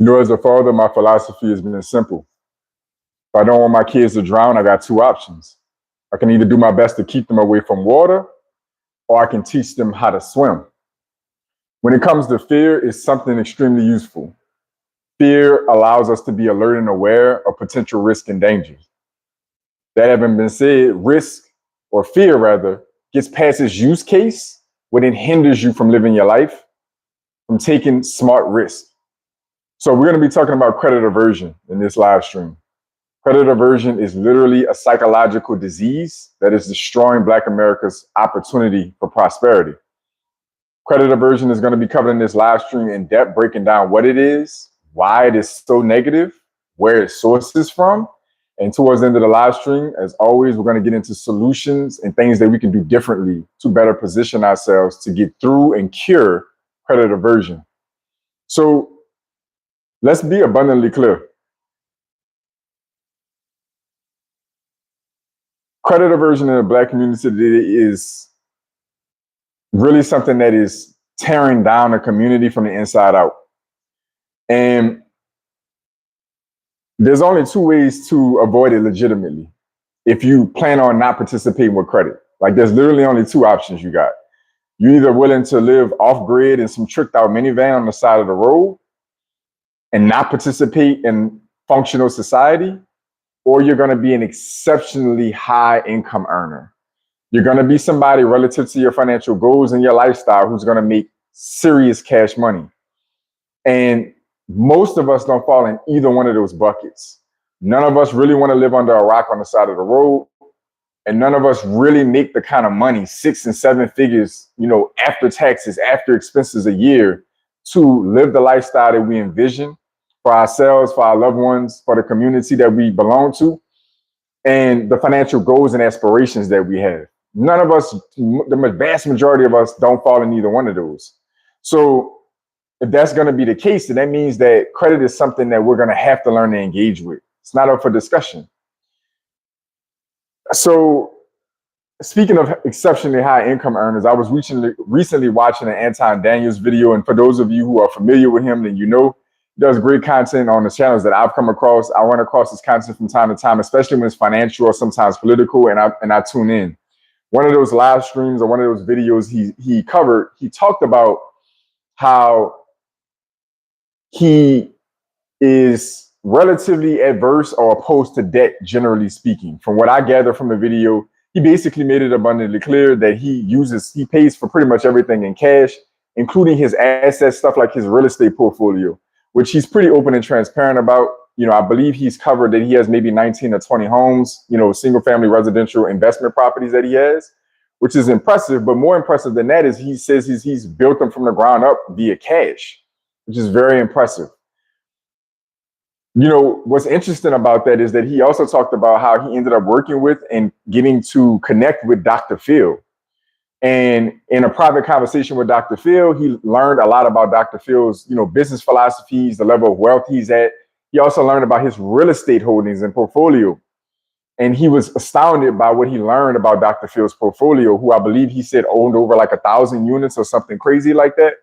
As a father, my philosophy has been simple. If I don't want my kids to drown, I got two options. I can either do my best to keep them away from water, or I can teach them how to swim. When it comes to fear, it's something extremely useful. Fear allows us to be alert and aware of potential risk and dangers. That having been said, risk or fear rather gets past its use case when it hinders you from living your life, from taking smart risks. So we're going to be talking about credit aversion in this live stream. Credit aversion is literally a psychological disease that is destroying Black America's opportunity for prosperity. Credit aversion is going to be covered in this live stream in depth, breaking down what it is, why it is so negative, where its source is from. And towards the end of the live stream, as always, we're going to get into solutions and things that we can do differently to better position ourselves to get through and cure credit aversion. So let's be abundantly clear. Credit aversion in the Black community today is really something that is tearing down the community from the inside out. And there's only two ways to avoid it legitimately if you plan on not participating with credit. Like, there's literally only two options you got. You're either willing to live off grid in some tricked out minivan on the side of the road and not participate in functional society, or you're going to be an exceptionally high income earner. You're going to be somebody relative to your financial goals and your lifestyle who's going to make serious cash money. And most of us don't fall in either one of those buckets. None of us really want to live under a rock on the side of the road. And none of us really make the kind of money, 6 and 7 figures, after taxes, after expenses a year, to live the lifestyle that we envision for ourselves, for our loved ones, for the community that we belong to, and the financial goals and aspirations that we have. None of us, the vast majority of us, don't fall in either one of those. So if that's going to be the case, then that means that credit is something that we're going to have to learn to engage with. It's not up for discussion. So speaking of exceptionally high income earners, I was recently watching an Anton Daniels video. And for those of you who are familiar with him, then he does great content on the channels that I've come across. I run across his content from time to time, especially when it's financial or sometimes political, and I tune in. One of those live streams or one of those videos he covered, he talked about how he is relatively adverse or opposed to debt, generally speaking. From what I gather from the video, he basically made it abundantly clear that he pays for pretty much everything in cash, including his assets, stuff like his real estate portfolio, which he's pretty open and transparent about. I believe he's covered that he has maybe 19 or 20 homes, single family residential investment properties that he has, which is impressive. But more impressive than that is he says he's built them from the ground up via cash, which is very impressive. What's interesting about that is that he also talked about how he ended up working with and getting to connect with Dr. Phil. And in a private conversation with Dr. Phil, he learned a lot about Dr. Phil's, business philosophies, the level of wealth he's at. He also learned about his real estate holdings and portfolio. And he was astounded by what he learned about Dr. Phil's portfolio, who I believe he said owned over like 1,000 units or something crazy like that.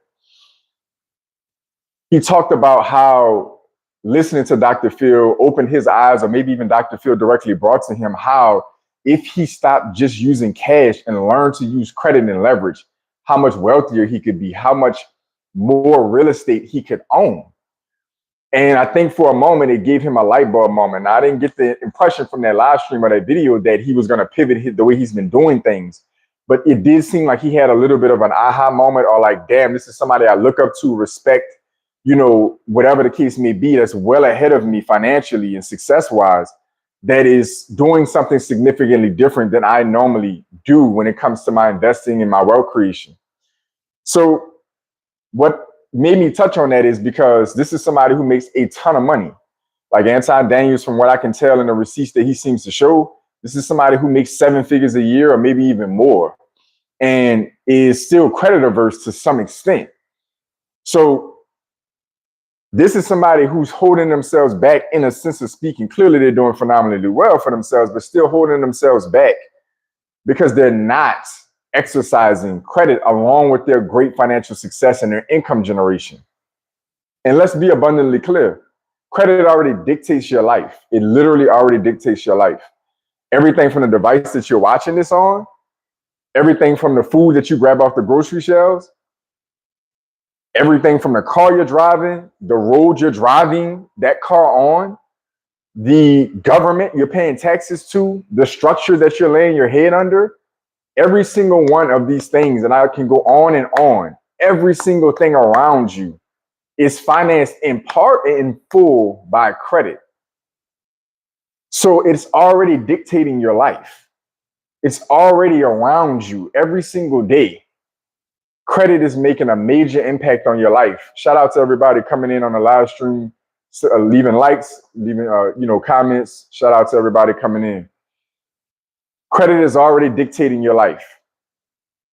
He talked about how listening to Dr. Phil opened his eyes, or maybe even Dr. Phil directly brought to him how if he stopped just using cash and learned to use credit and leverage, how much wealthier he could be, how much more real estate he could own. And I think for a moment, it gave him a light bulb moment. Now, I didn't get the impression from that live stream or that video that he was going to pivot the way he's been doing things. But it did seem like he had a little bit of an aha moment, or like, damn, this is somebody I look up to, respect, whatever the case may be, that's well ahead of me financially and success-wise, that is doing something significantly different than I normally do when it comes to my investing and my wealth creation. So what made me touch on that is because this is somebody who makes a ton of money. Like Anton Daniels, from what I can tell in the receipts that he seems to show, this is somebody who makes 7 figures a year or maybe even more and is still credit averse to some extent. So this is somebody who's holding themselves back in a sense of speaking. Clearly, they're doing phenomenally well for themselves, but still holding themselves back because they're not exercising credit along with their great financial success and their income generation. And let's be abundantly clear. Credit already dictates your life. It literally already dictates your life. Everything from the device that you're watching this on, everything from the food that you grab off the grocery shelves, everything from the car you're driving, the road you're driving that car on, the government you're paying taxes to, the structure that you're laying your head under, every single one of these things, and I can go on, every single thing around you is financed in part and in full by credit. So it's already dictating your life. It's already around you every single day. Credit is making a major impact on your life. Shout out to everybody coming in on the live stream, leaving likes, leaving comments. Shout out to everybody coming in. Credit is already dictating your life.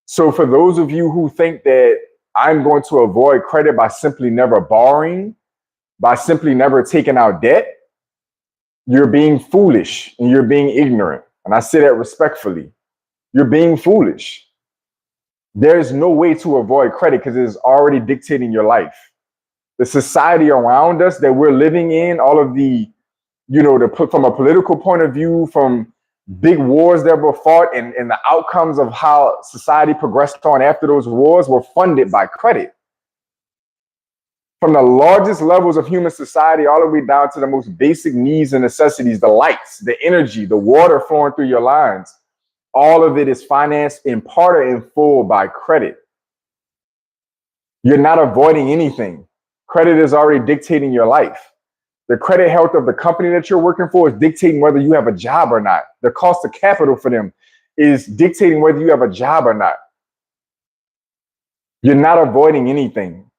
So for those of you who think that I'm going to avoid credit by simply never borrowing, by simply never taking out debt, you're being foolish and you're being ignorant. And I say that respectfully. You're being foolish. There's no way to avoid credit because it is already dictating your life. The society around us that we're living in, all of the, from a political point of view, from big wars that were fought and the outcomes of how society progressed on after those wars were funded by credit. From the largest levels of human society all the way down to the most basic needs and necessities, the lights, the energy, the water flowing through your lines, all of it is financed in part or in full by credit. You're not avoiding anything. Credit is already dictating your life. The credit health of the company that you're working for is dictating whether you have a job or not. The cost of capital for them is dictating whether you have a job or not. You're not avoiding anything.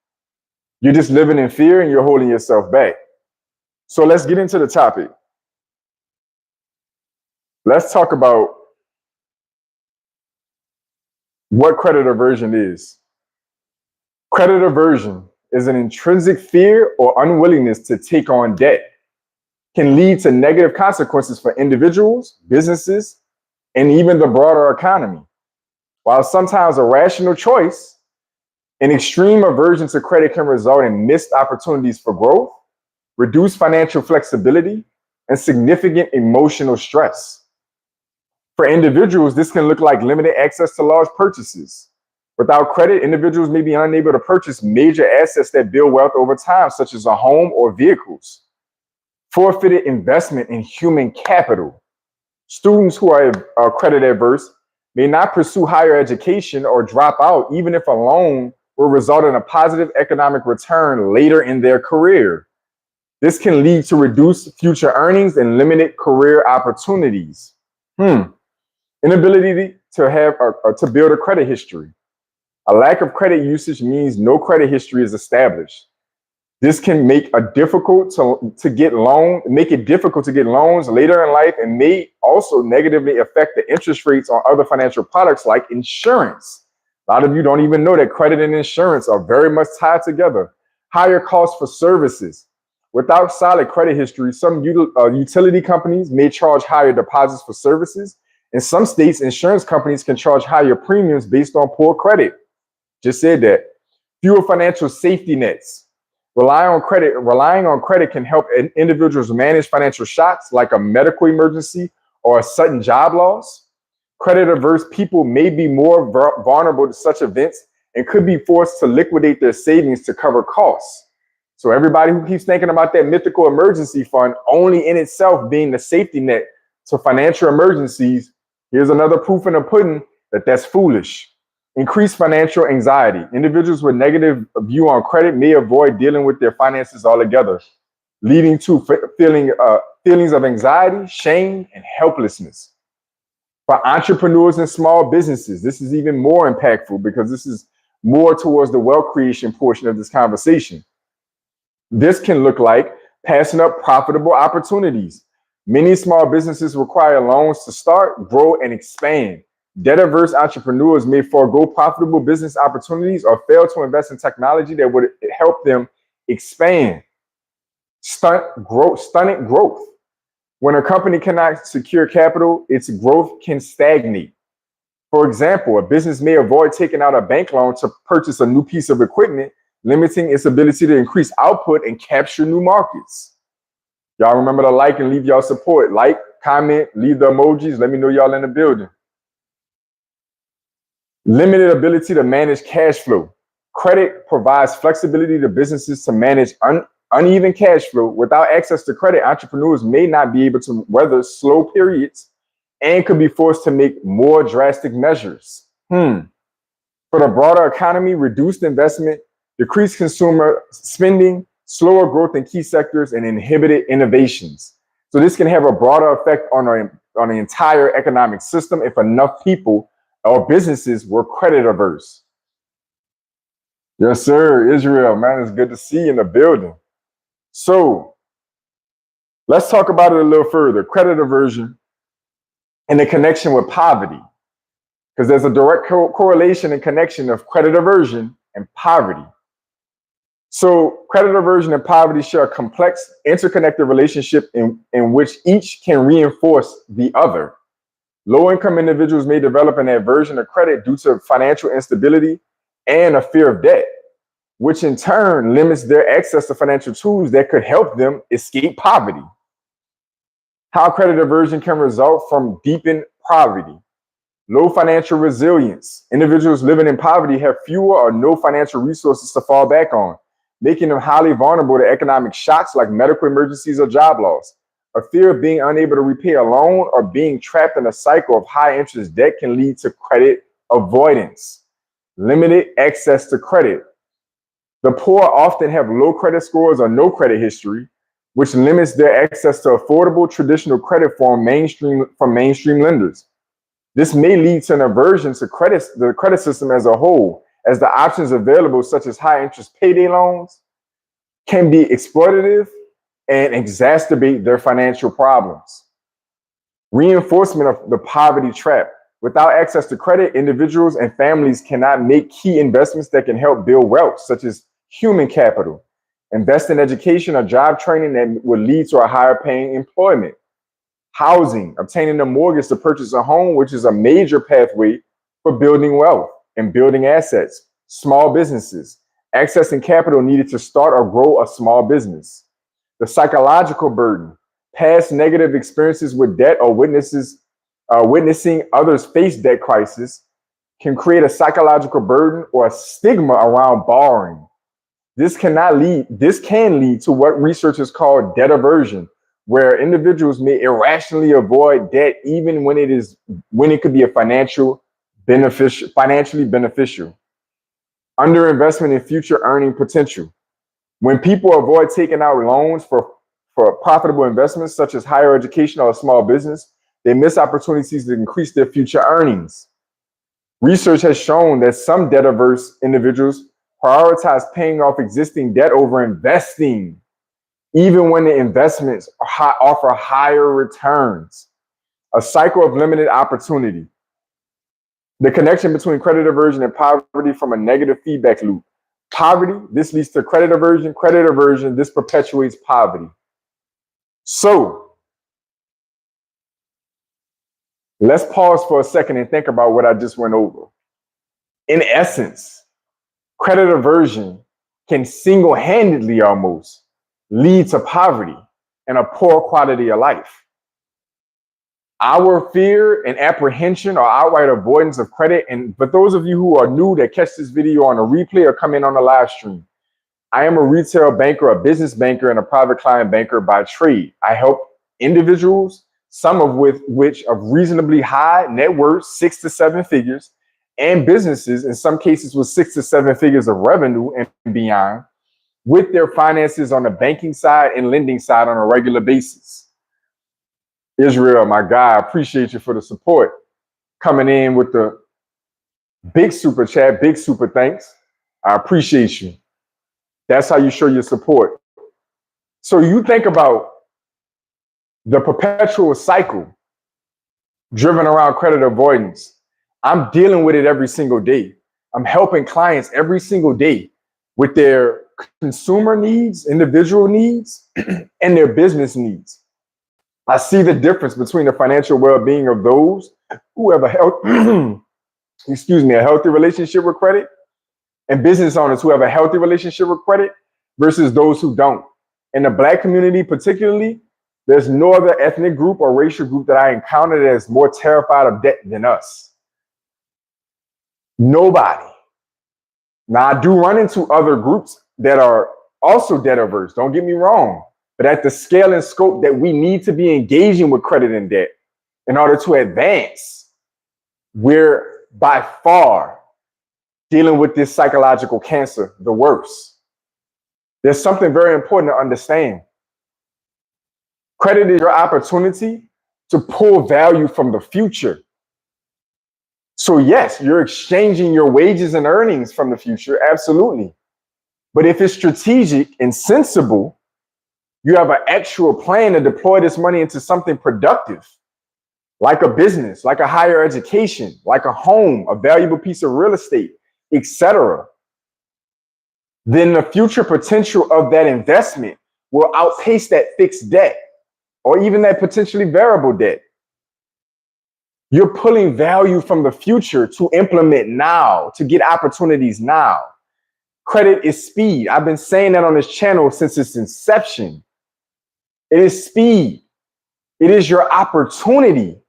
You're just living in fear and you're holding yourself back. So let's get into the topic. Let's talk about what credit aversion is. Credit aversion is an intrinsic fear or unwillingness to take on debt. Can lead to negative consequences for individuals, businesses, and even the broader economy. While sometimes a rational choice, an extreme aversion to credit can result in missed opportunities for growth, reduced financial flexibility, and significant emotional stress. For individuals, this can look like limited access to large purchases. Without credit, individuals may be unable to purchase major assets that build wealth over time, such as a home or vehicles. Forfeited investment in human capital. Students who are credit adverse may not pursue higher education or drop out, even if a loan will result in a positive economic return later in their career. This can lead to reduced future earnings and limited career opportunities. Inability to have to build a credit history. A lack of credit usage means no credit history is established. This can make it difficult to get loans later in life and may also negatively affect the interest rates on other financial products like insurance. A lot of you don't even know that credit and insurance are very much tied together. Higher costs for services. Without solid credit history, some utility companies may charge higher deposits for services. In some states, insurance companies can charge higher premiums based on poor credit. Just said that. Fewer financial safety nets. Relying on credit can help individuals manage financial shocks like a medical emergency or a sudden job loss. Credit averse people may be more vulnerable to such events and could be forced to liquidate their savings to cover costs. So everybody who keeps thinking about that mythical emergency fund only in itself being the safety net to financial emergencies, here's another proof in the pudding that that's foolish. Increased financial anxiety. Individuals with negative view on credit may avoid dealing with their finances altogether, leading to feelings of anxiety, shame, and helplessness. For entrepreneurs and small businesses, this is even more impactful because this is more towards the wealth creation portion of this conversation. This can look like passing up profitable opportunities. Many small businesses require loans to start, grow, and expand. Debt-averse entrepreneurs may forego profitable business opportunities or fail to invest in technology that would help them expand. Stunted growth. When a company cannot secure capital, its growth can stagnate. For example, a business may avoid taking out a bank loan to purchase a new piece of equipment limiting its ability to increase output and capture new markets. Y'all remember to like and leave y'all support. Like, comment, leave the emojis. Let me know y'all in the building. Limited ability to manage cash flow. Credit provides flexibility to businesses to manage uneven cash flow. Without access to credit, entrepreneurs may not be able to weather slow periods and could be forced to make more drastic measures. For the broader economy, reduced investment, decreased consumer spending, slower growth in key sectors, and inhibited innovations. So this can have a broader effect on the entire economic system if enough people or businesses were credit averse. Yes, sir. Israel, man, it's good to see you in the building. So let's talk about it a little further. Credit aversion and the connection with poverty, because there's a direct correlation and connection of credit aversion and poverty. So credit aversion and poverty share a complex, interconnected relationship in which each can reinforce the other. Low-income individuals may develop an aversion to credit due to financial instability and a fear of debt, which in turn limits their access to financial tools that could help them escape poverty. How credit aversion can result from deepened poverty. Low financial resilience. Individuals living in poverty have fewer or no financial resources to fall back on, making them highly vulnerable to economic shocks like medical emergencies or job loss. A fear of being unable to repay a loan or being trapped in a cycle of high interest debt can lead to credit avoidance. Limited access to credit. The poor often have low credit scores or no credit history, which limits their access to affordable traditional credit from mainstream lenders. This may lead to an aversion to the credit system as a whole, as the options available, such as high interest payday loans, can be exploitative and exacerbate their financial problems. Reinforcement of the poverty trap. Without access to credit, individuals and families cannot make key investments that can help build wealth, such as human capital, invest in education or job training that would lead to a higher paying employment. Housing, obtaining a mortgage to purchase a home, which is a major pathway for building wealth and building assets. Small businesses, accessing capital needed to start or grow a small business. The psychological burden, past negative experiences with debt or witnessing others face debt crisis can create a psychological burden or a stigma around borrowing. This can lead to what researchers call debt aversion, where individuals may irrationally avoid debt even when it could be a financially beneficial. Underinvestment in future earning potential. When people avoid taking out loans for profitable investments such as higher education or a small business, they miss opportunities to increase their future earnings. Research has shown that some debt-averse individuals prioritize paying off existing debt over investing, even when the investments offer higher returns. A cycle of limited opportunity. The connection between credit aversion and poverty from a negative feedback loop. Poverty, this leads to credit aversion, this perpetuates poverty. So, let's pause for a second and think about what I just went over. In essence, credit aversion can single-handedly almost lead to poverty and a poor quality of life. Our fear and apprehension or outright avoidance of credit, and for those of you who are new that catch this video on a replay or come in on a live stream, I am a retail banker, a business banker, and a private client banker by trade. I help individuals, some of which of reasonably high net worth, 6 to 7 figures, and businesses, in some cases with 6 to 7 figures of revenue and beyond, with their finances on the banking side and lending side on a regular basis. Israel, my guy, I appreciate you for the support. Coming in with the big super chat, big super thanks. I appreciate you. That's how you show your support. So you think about the perpetual cycle driven around credit avoidance. I'm dealing with it every single day. I'm helping clients every single day with their consumer needs, individual needs, and their business needs. I see the difference between the financial well-being of those who have a healthy relationship with credit and business owners who have a healthy relationship with credit versus those who don't. In the Black community particularly, there's no other ethnic group or racial group that I encounter that is more terrified of debt than us. Nobody. Now, I do run into other groups that are also debt averse, don't get me wrong, but at the scale and scope that we need to be engaging with credit and debt in order to advance, we're by far dealing with this psychological cancer the worst. There's something very important to understand. Credit is your opportunity to pull value from the future. So yes, you're exchanging your wages and earnings from the future, absolutely. But if it's strategic and sensible, you have an actual plan to deploy this money into something productive, like a business, like a higher education, like a home, a valuable piece of real estate, etc. Then the future potential of that investment will outpace that fixed debt or even that potentially variable debt. You're pulling value from the future to implement now, to get opportunities now. Credit is speed. I've been saying that on this channel since its inception. It is speed. It is your opportunity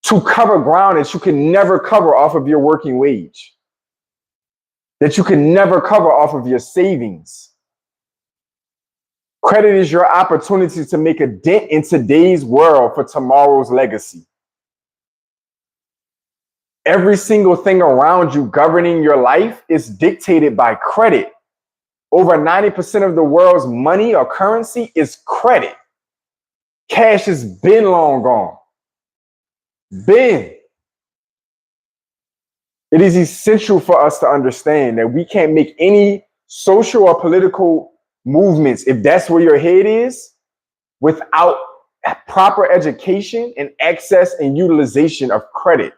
to cover ground that you can never cover off of your working wage, that you can never cover off of your savings. Credit is your opportunity to make a dent in today's world for tomorrow's legacy. Every single thing around you governing your life is dictated by credit. Over 90% of the world's money or currency is credit. Cash has been long gone. Been. It is essential for us to understand that we can't make any social or political movements, if that's where your head is, without proper education and access and utilization of credit.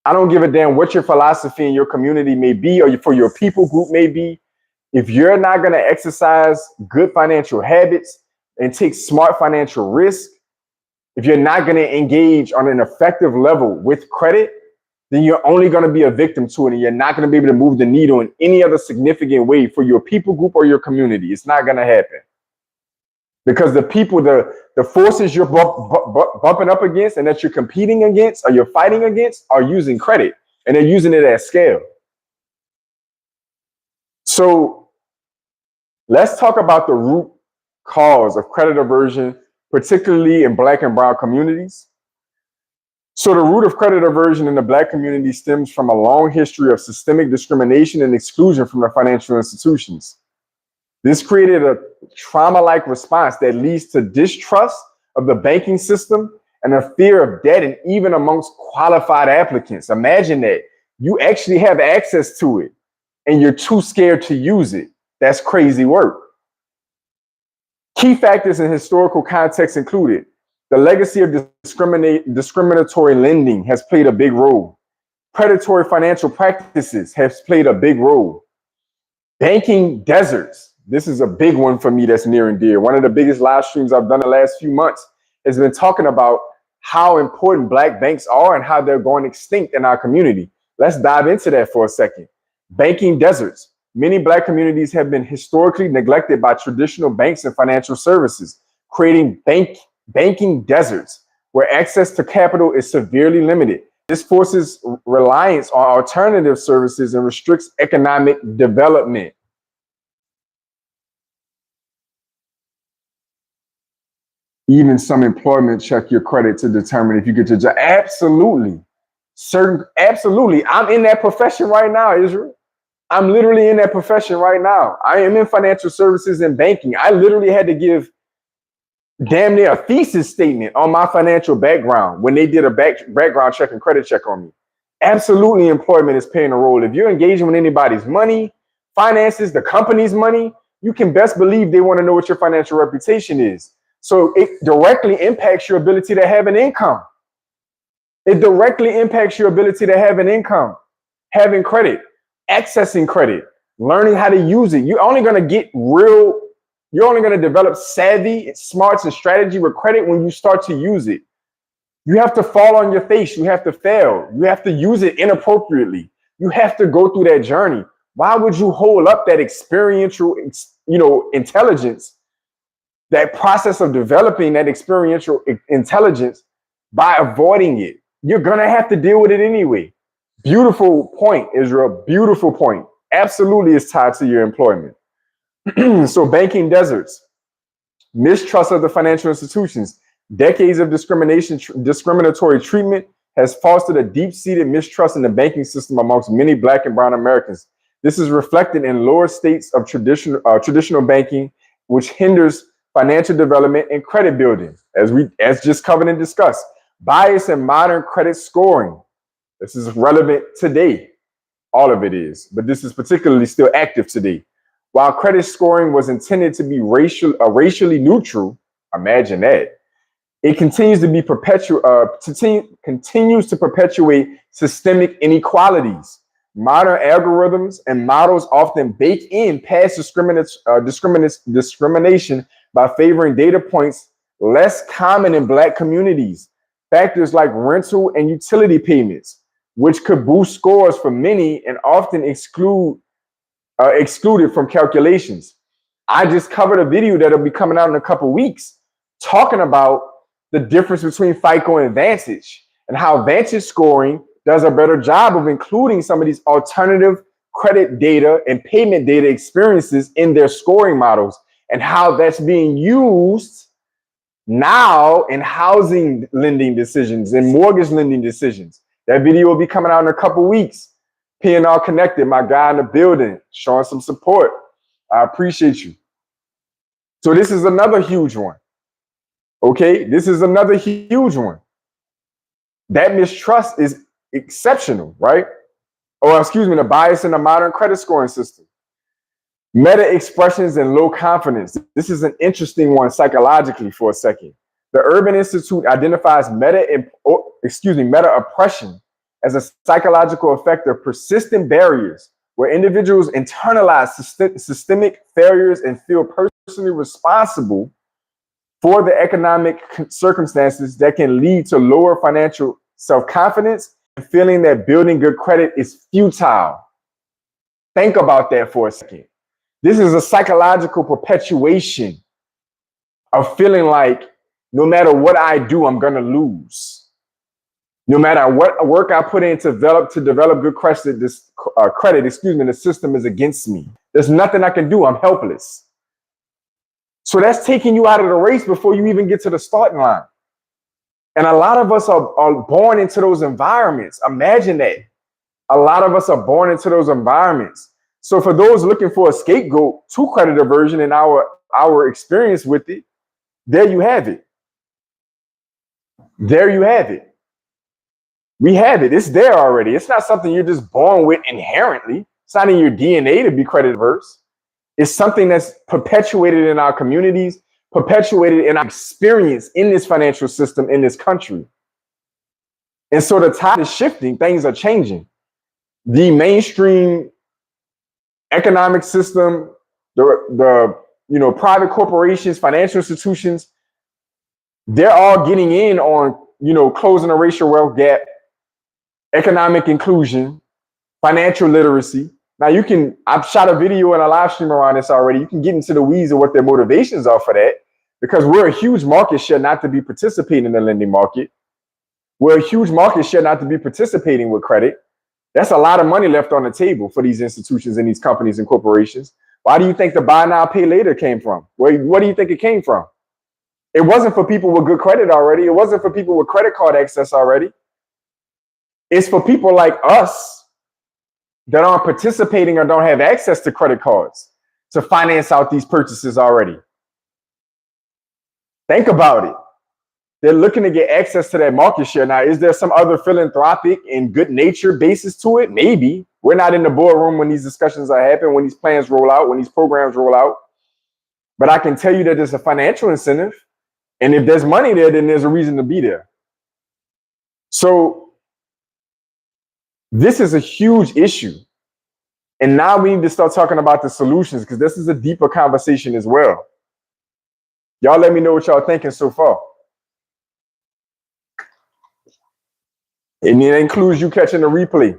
I don't give a damn what your philosophy in your community may be or for your people group may be. If you're not going to exercise good financial habits and take smart financial risk, if you're not going to engage on an effective level with credit, then you're only going to be a victim to it, and you're not going to be able to move the needle in any other significant way for your people group or your community. It's not going to happen. Because the people, the forces you're bumping up against and that you're competing against or you're fighting against are using credit, and they're using it at scale. So let's talk about the root cause of credit aversion, particularly in Black and brown communities. So the root of credit aversion in the Black community stems from a long history of systemic discrimination and exclusion from the financial institutions. This created a trauma-like response that leads to distrust of the banking system and a fear of debt, and even amongst qualified applicants. Imagine that. You actually have access to it and you're too scared to use it. That's crazy work. Key factors in historical context included the legacy of discriminatory lending has played a big role. Predatory financial practices has played a big role. Banking deserts. This is a big one for me that's near and dear. One of the biggest live streams I've done the last few months has been talking about how important Black banks are and how they're going extinct in our community. Let's dive into that for a second. Banking deserts. Many Black communities have been historically neglected by traditional banks and financial services, creating banking deserts where access to capital is severely limited. This forces reliance on alternative services and restricts economic development. Even some employment check your credit to determine if you get your job. Absolutely. Absolutely. I'm in that profession right now, Israel. I'm literally in that profession right now. I am in financial services and banking. I literally had to give damn near a thesis statement on my financial background when they did a background check and credit check on me. Absolutely, employment is playing a role. If you're engaging with anybody's money, finances, the company's money, you can best believe they want to know what your financial reputation is. So it directly impacts your ability to have an income. It directly impacts your ability to have an income, having credit, accessing credit, learning how to use it. You're only going to develop savvy, smarts, and strategy with credit when you start to use it. You have to fall on your face. You have to fail. You have to use it inappropriately. You have to go through that journey. Why would you hold up that experiential, intelligence, that process of developing that experiential intelligence by avoiding it? You're going to have to deal with it anyway. Beautiful point, Israel. Beautiful point. Absolutely is tied to your employment. So banking deserts, mistrust of the financial institutions, decades of discriminatory treatment has fostered a deep-seated mistrust in the banking system amongst many Black and brown Americans. This is reflected in lower states of traditional banking, which hinders financial development and credit building, as just covered and discussed. Bias in modern credit scoring. This is relevant today. All of it is, but this is particularly still active today. While credit scoring was intended to be racially neutral, imagine that, it continues to be continues to perpetuate systemic inequalities. Modern algorithms and models often bake in past discrimination by favoring data points less common in Black communities. Factors like rental and utility payments, which could boost scores for many and often excluded from calculations. I just covered a video that'll be coming out in a couple weeks talking about the difference between FICO and Vantage and how Vantage scoring does a better job of including some of these alternative credit data and payment data experiences in their scoring models, and how that's being used now in housing lending decisions and mortgage lending decisions. That video will be coming out in a couple weeks. P&R Connected, my guy in the building, showing some support. I appreciate you. So this is another huge one. Okay, this is another huge one. That mistrust is exceptional, right? Or excuse me, the bias in the modern credit scoring system. Meta expressions and low confidence. This is an interesting one psychologically for a second. The Urban Institute identifies meta oppression as a psychological effect of persistent barriers where individuals internalize systemic failures and feel personally responsible for the economic circumstances that can lead to lower financial self-confidence and feeling that building good credit is futile. Think about that for a second. This is a psychological perpetuation of feeling like no matter what I do, I'm going to lose. No matter what work I put in to develop good credit, the system is against me. There's nothing I can do. I'm helpless. So that's taking you out of the race before you even get to the starting line. And a lot of us are born into those environments. Imagine that. A lot of us are born into those environments. So for those looking for a scapegoat to credit aversion and our experience with it, there you have it. There you have it. We have it. It's there already. It's not something you're just born with inherently. It's not in your DNA to be credit averse. It's something that's perpetuated in our communities, perpetuated in our experience in this financial system in this country. And so the tide is shifting. Things are changing. The mainstream economic system, the private corporations, financial institutions, they're all getting in on, closing the racial wealth gap, economic inclusion, financial literacy. Now I've shot a video and a live stream around this already. You can get into the weeds of what their motivations are for that, because we're a huge market share not to be participating in the lending market. We're a huge market share not to be participating with credit. That's a lot of money left on the table for these institutions and these companies and corporations. Why do you think the buy now, pay later came from? What do you think it came from? It wasn't for people with good credit already. It wasn't for people with credit card access already. It's for people like us that aren't participating or don't have access to credit cards to finance out these purchases already. Think about it. They're looking to get access to that market share. Now, is there some other philanthropic and good nature basis to it? Maybe. We're not in the boardroom when these discussions are happening, when these plans roll out, when these programs roll out. But I can tell you that there's a financial incentive. And if there's money there, then there's a reason to be there. So this is a huge issue. And now we need to start talking about the solutions, because this is a deeper conversation as well. Y'all let me know what y'all thinking so far. And it includes you catching the replay.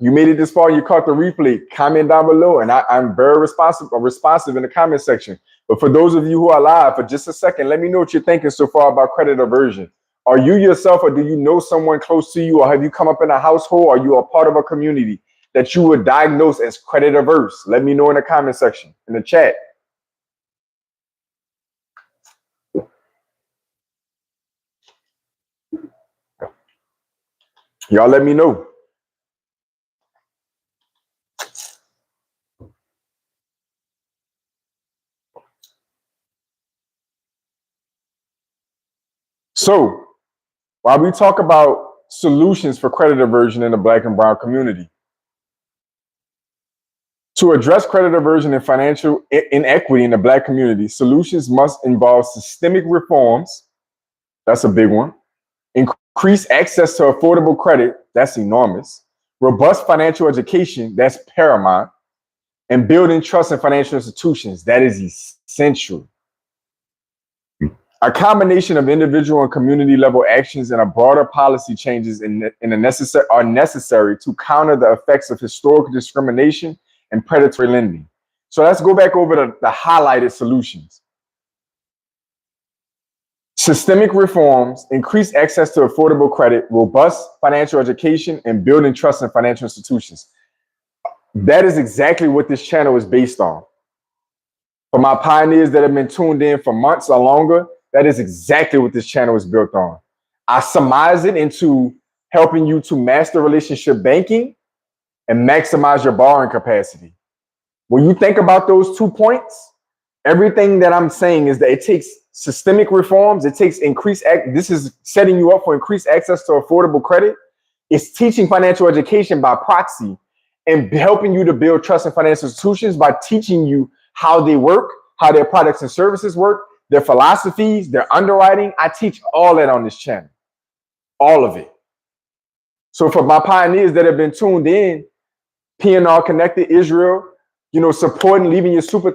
You made it this far, you caught the replay, comment down below. And I'm very responsive in the comment section. But for those of you who are live, for just a second, let me know what you're thinking so far about credit aversion. Are you yourself, or do you know someone close to you, or have you come up in a household, or are you a part of a community that you would diagnose as credit averse? Let me know in the comment section, in the chat. Y'all let me know. So while we talk about solutions for credit aversion in the Black and brown community, to address credit aversion and financial inequity in the Black community, solutions must involve systemic reforms. That's a big one. Increase access to affordable credit. That's enormous. Robust financial education. That's paramount. And building trust in financial institutions. That is essential. A combination of individual and community level actions and a broader policy changes are necessary to counter the effects of historical discrimination and predatory lending. So let's go back over the highlighted solutions. Systemic reforms, increase access to affordable credit, robust financial education, and building trust in financial institutions. That is exactly what this channel is based on. For my pioneers that have been tuned in for months or longer, that is exactly what this channel is built on. I surmise it into helping you to master relationship banking and maximize your borrowing capacity. When you think about those 2 points, everything that I'm saying is that it takes systemic reforms. It takes this is setting you up for increased access to affordable credit. It's teaching financial education by proxy and helping you to build trust in financial institutions by teaching you how they work, how their products and services work, their philosophies, their underwriting. I teach all that on this channel, all of it. So for my pioneers that have been tuned in, PNR Connected Israel, supporting, leaving your super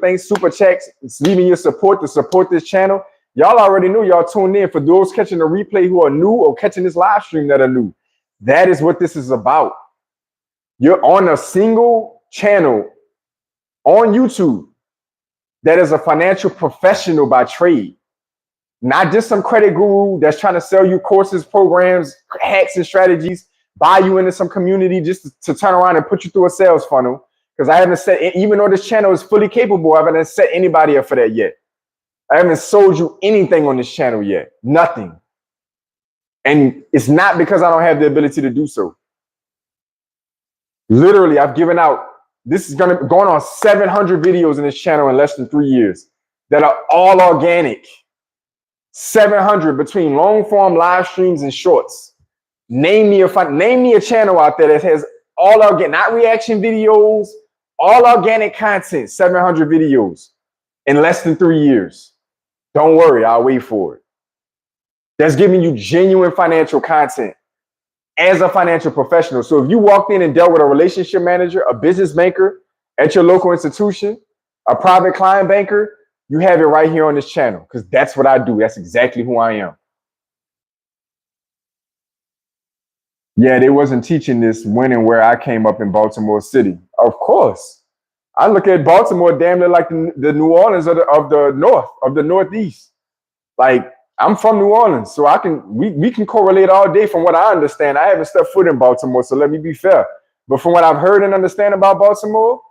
checks, leaving your support to support this channel. Y'all already knew, y'all tuned in. For those catching the replay who are new or catching this live stream that are new, that is what this is about. You're on a single channel on YouTube that is a financial professional by trade, not just some credit guru that's trying to sell you courses, programs, hacks, and strategies, buy you into some community just to turn around and put you through a sales funnel. Because I haven't set, even though this channel is fully capable, I haven't set anybody up for that yet. I haven't sold you anything on this channel yet. Nothing. And it's not because I don't have the ability to do so. Literally, I've given out, this is going on 700 videos in this channel in less than 3 years that are all organic. 700 between long form live streams and shorts. Name me a channel out there that has all organic, not reaction videos, all organic content, 700 videos in less than 3 years. Don't worry, I'll wait for it. That's giving you genuine financial content as a financial professional. So if you walked in and dealt with a relationship manager, a business banker at your local institution, a private client banker, you have it right here on this channel, because that's what I do. That's exactly who I am. Yeah, they wasn't teaching this when and where I came up in Baltimore City. Of course. I look at Baltimore damn near like the New Orleans of the North, of the Northeast. Like, I'm from New Orleans, so we can correlate all day from what I understand. I haven't stepped foot in Baltimore, so let me be fair. But from what I've heard and understand about Baltimore,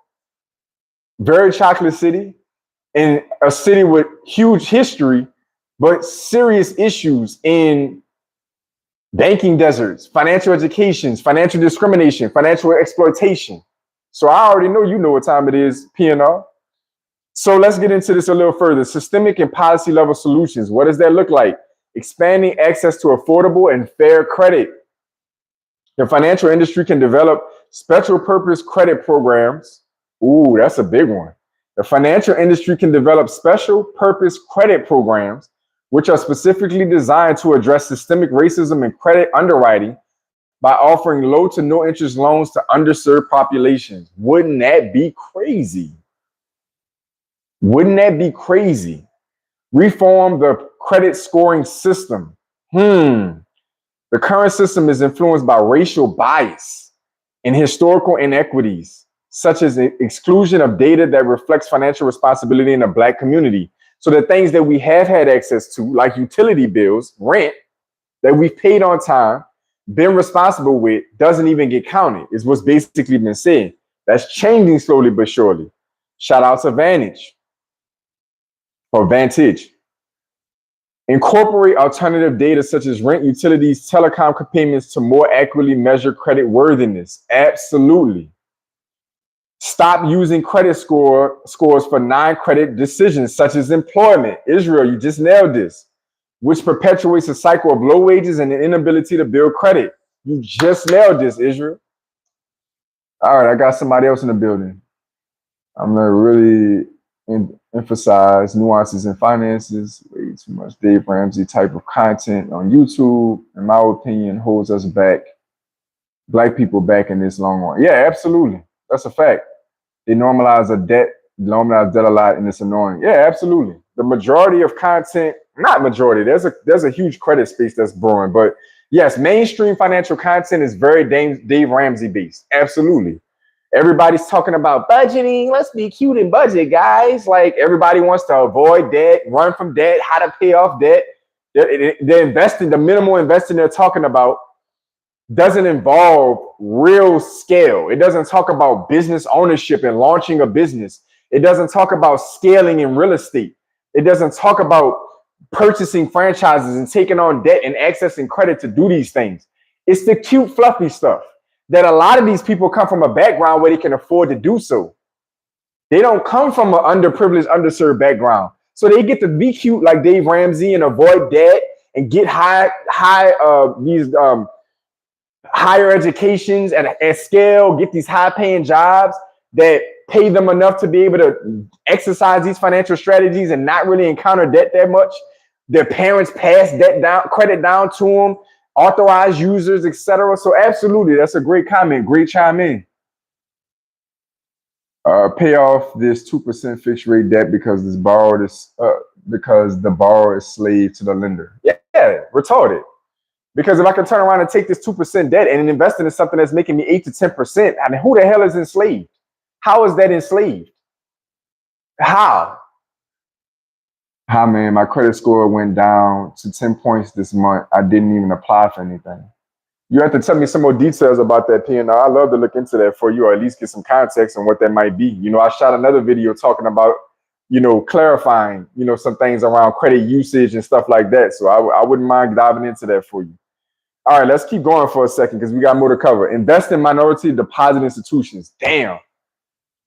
very chocolate city, and a city with huge history, but serious issues in banking deserts, financial education, financial discrimination, financial exploitation. So I already know you know what time it is, PNR. So let's get into this a little further. Systemic and policy level solutions. What does that look like? Expanding access to affordable and fair credit. The financial industry can develop special purpose credit programs. Ooh, that's a big one. The financial industry can develop special purpose credit programs, which are specifically designed to address systemic racism and credit underwriting by offering low to no interest loans to underserved populations. Wouldn't that be crazy? Wouldn't that be crazy? Reform the credit scoring system. The current system is influenced by racial bias and historical inequities, such as the exclusion of data that reflects financial responsibility in the Black community. So the things that we have had access to, like utility bills, rent, that we've paid on time, been responsible with, doesn't even get counted, is what's basically been said. That's changing slowly but surely. Shout out to Vantage or Vantage. Incorporate alternative data such as rent, utilities, telecom payments to more accurately measure credit worthiness. Absolutely. Stop using credit scores for non-credit decisions such as employment. Israel, you just nailed this, which perpetuates a cycle of low wages and an inability to build credit. You just nailed this, Israel. All right, I got somebody else in the building. I'm gonna really emphasize nuances in finances. Way too much Dave Ramsey type of content on YouTube, in my opinion, holds us back, Black people back in this long run. Yeah, absolutely. That's a fact. They normalize debt a lot, and it's annoying. Yeah, absolutely. The majority of content, not majority, there's a huge credit space that's brewing, but yes, mainstream financial content is very Dave Ramsey based. Absolutely. Everybody's talking about budgeting. Let's be cute and budget, guys. Like everybody wants to avoid debt, run from debt, how to pay off debt. The minimal investing they're talking about doesn't involve real scale. It doesn't talk about business ownership and launching a business. It doesn't talk about scaling in real estate. It doesn't talk about purchasing franchises and taking on debt and accessing credit to do these things. It's the cute, fluffy stuff that a lot of these people come from a background where they can afford to do so. They don't come from an underprivileged, underserved background. So they get to be cute like Dave Ramsey and avoid debt and get higher educations at scale, get these high paying jobs that pay them enough to be able to exercise these financial strategies and not really encounter debt that much. Their parents pass credit down to them, authorized users, etc. So absolutely, that's a great comment. Great chime in. Pay off this 2% fixed rate debt because the borrower is slave to the lender. Yeah, retarded. Because if I can turn around and take this 2% debt and invest in something that's making me 8 to 10%, I mean, who the hell is enslaved? How is that enslaved? How? Hi, man, my credit score went down to 10 points this month. I didn't even apply for anything. You have to tell me some more details about that, PNR. I'd love to look into that for you, or at least get some context on what that might be. You know, I shot another video talking about, clarifying, some things around credit usage and stuff like that. So I wouldn't mind diving into that for you. All right, let's keep going for a second because we got more to cover. Invest in minority deposit institutions. Damn.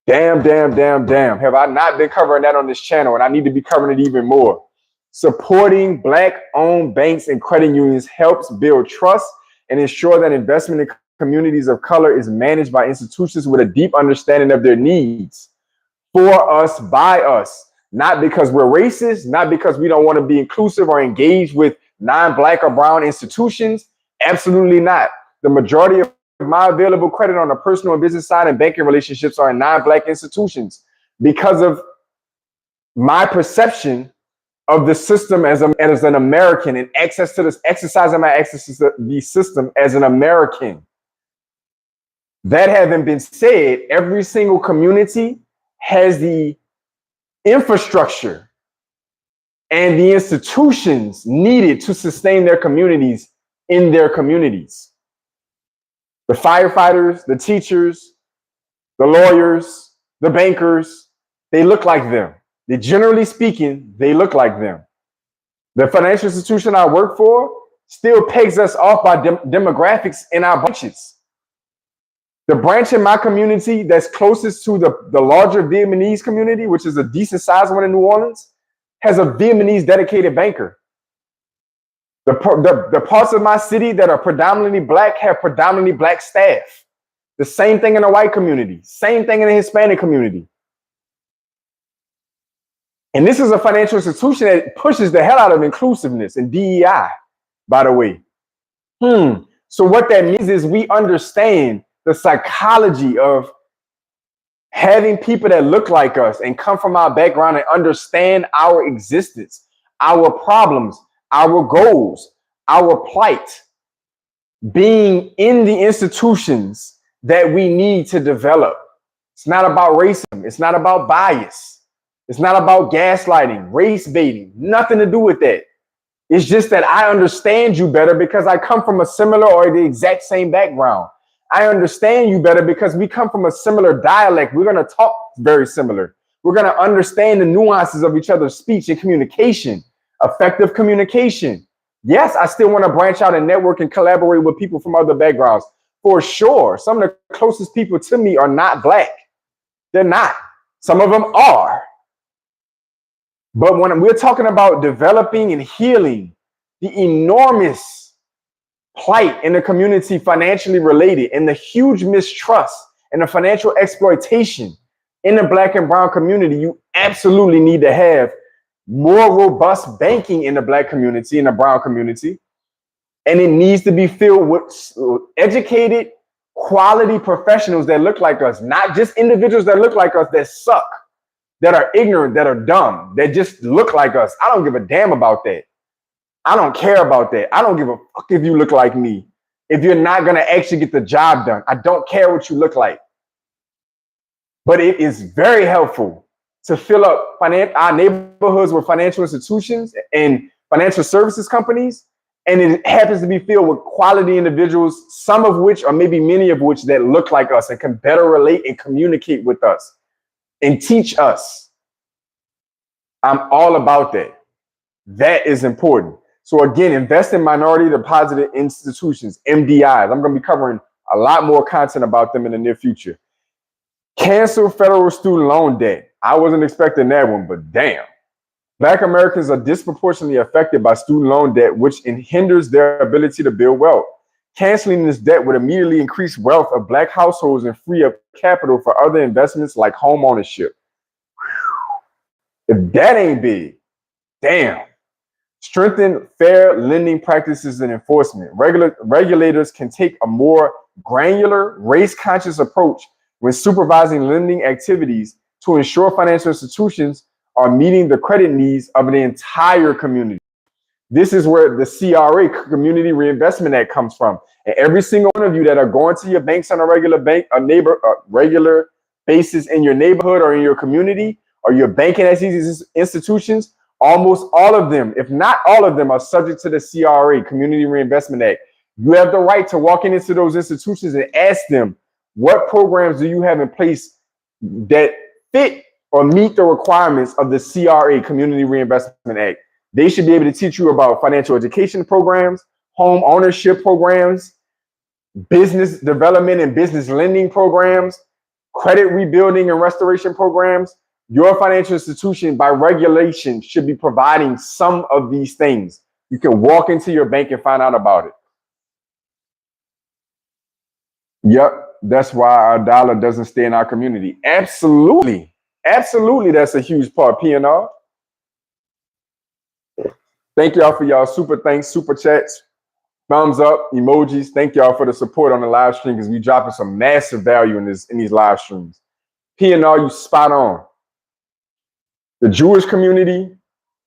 Have I not been covering that on this channel? And I need to be covering it even more. Supporting Black-owned banks and credit unions helps build trust and ensure that investment in communities of color is managed by institutions with a deep understanding of their needs. For us, by us. Not because we're racist, not because we don't want to be inclusive or engage with non-Black or brown institutions. Absolutely not. The majority of my available credit on the personal and business side and banking relationships are in non-Black institutions because of my perception of the system as an American and exercising my access to the system as an American. That having been said, every single community has the infrastructure and the institutions needed to sustain their communities in their communities. The firefighters, the teachers, the lawyers, the bankers, they look like them. Generally speaking, they look like them. The financial institution I work for still pegs us off by demographics in our branches. The branch in my community that's closest to the larger Vietnamese community, which is a decent sized one in New Orleans, has a Vietnamese dedicated banker. The parts of my city that are predominantly Black have predominantly Black staff. The same thing in the white community, same thing in the Hispanic community. And this is a financial institution that pushes the hell out of inclusiveness and DEI, by the way. So what that means is we understand the psychology of having people that look like us and come from our background and understand our existence, our problems, our goals, our plight, being in the institutions that we need to develop. It's not about racism. It's not about bias. It's not about gaslighting, race baiting, nothing to do with that. It's just that I understand you better because I come from a similar or the exact same background. I understand you better because we come from a similar dialect. We're going to talk very similar. We're going to understand the nuances of each other's speech and communication, effective communication. Yes, I still want to branch out and network and collaborate with people from other backgrounds. For sure, some of the closest people to me are not Black. They're not. Some of them are. But when we're talking about developing and healing the enormous plight in the community financially related and the huge mistrust and the financial exploitation in the Black and brown community, you absolutely need to have more robust banking in the Black community, in the brown community. And it needs to be filled with educated, quality professionals that look like us, not just individuals that look like us that suck, that are ignorant, that are dumb, that just look like us. I don't give a damn about that. I don't care about that. I don't give a fuck if you look like me. If you're not going to actually get the job done, I don't care what you look like. But it is very helpful to fill up our neighborhoods with financial institutions and financial services companies. And it happens to be filled with quality individuals, some of which, or maybe many of which, that look like us and can better relate and communicate with us and teach us. I'm all about that. That is important. So again, invest in minority deposited institutions, MDIs. I'm going to be covering a lot more content about them in the near future. Cancel federal student loan debt. I wasn't expecting that one, but damn. Black Americans are disproportionately affected by student loan debt, which hinders their ability to build wealth. Canceling this debt would immediately increase wealth of Black households and free up capital for other investments like home ownership. If that ain't big, damn. Strengthen fair lending practices and enforcement. Regulators can take a more granular, race-conscious approach when supervising lending activities to ensure financial institutions are meeting the credit needs of the entire community. This is where the CRA, Community Reinvestment Act, comes from. And every single one of you that are going to your banks on a regular regular basis in your neighborhood or in your community, or you're banking at these institutions, almost all of them, if not all of them, are subject to the CRA, Community Reinvestment Act. You have the right to walk into those institutions and ask them, what programs do you have in place that fit or meet the requirements of the CRA, Community Reinvestment Act? They should be able to teach you about financial education programs, home ownership programs, business development and business lending programs, credit rebuilding and restoration programs. Your financial institution, by regulation, should be providing some of these things. You can walk into your bank and find out about it. Yep, that's why our dollar doesn't stay in our community. Absolutely. Absolutely, that's a huge part, PNR. Thank y'all for y'all super thanks, super chats, thumbs up, emojis. Thank y'all for the support on the live stream, because we dropping some massive value in these live streams. PNR, you spot on. The Jewish community,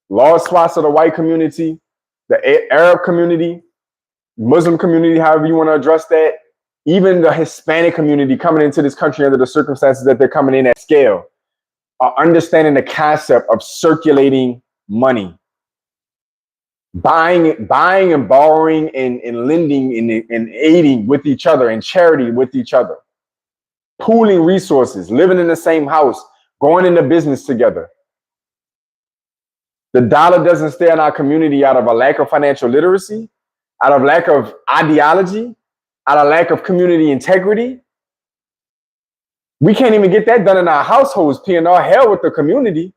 large swaths of the white community, the Arab community, Muslim community, however you want to address that, even the Hispanic community coming into this country under the circumstances that they're coming in at scale, are understanding the concept of circulating money. Buying and borrowing and lending and aiding with each other and charity with each other. Pooling resources, living in the same house, going into business together. The dollar doesn't stay in our community out of a lack of financial literacy, out of lack of ideology, out of lack of community integrity. We can't even get that done in our households, PNR. Hell with the community.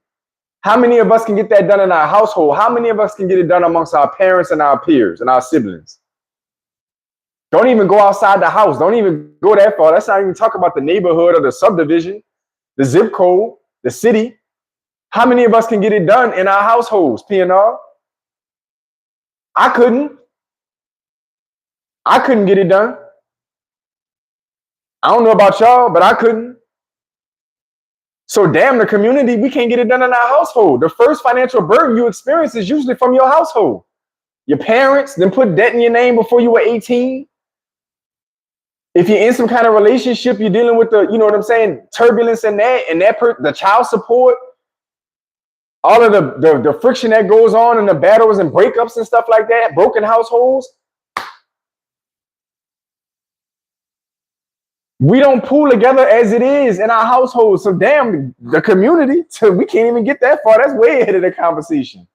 How many of us can get that done in our household? How many of us can get it done amongst our parents and our peers and our siblings? Don't even go outside the house. Don't even go that far. Let's not even talk about the neighborhood or the subdivision, the zip code, the city. How many of us can get it done in our households, PNR? I couldn't get it done. I don't know about y'all, but I couldn't. So damn the community, we can't get it done in our household. The first financial burden you experience is usually from your household. Your parents then put debt in your name before you were 18. If you're in some kind of relationship, you're dealing with the, you know what I'm saying, turbulence in that, and the child support, all of the friction that goes on and the battles and breakups and stuff like that, broken households. We don't pool together as it is in our household. So damn, the community, we can't even get that far. That's way ahead of the conversation.